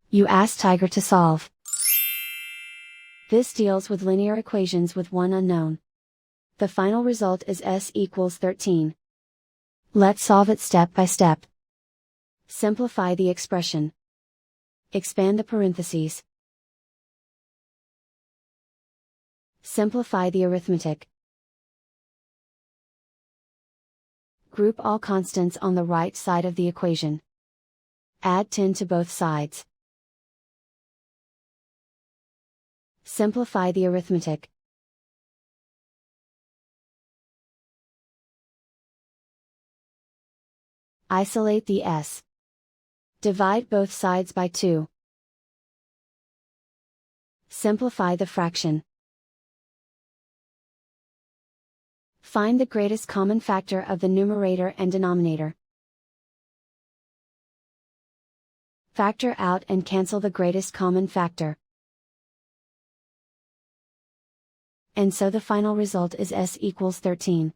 You ask Tiger to solve. This deals with linear equations with one unknown. The final result is s equals 13. Let's solve it step by step. Simplify the expression. Expand the parentheses. Simplify the arithmetic. Group all constants on the right side of the equation. Add 10 to both sides. Simplify the arithmetic. Isolate the s. Divide both sides by 2. Simplify the fraction. Find the greatest common factor of the numerator and denominator. Factor out and cancel the greatest common factor. And so the final result is s equals 13.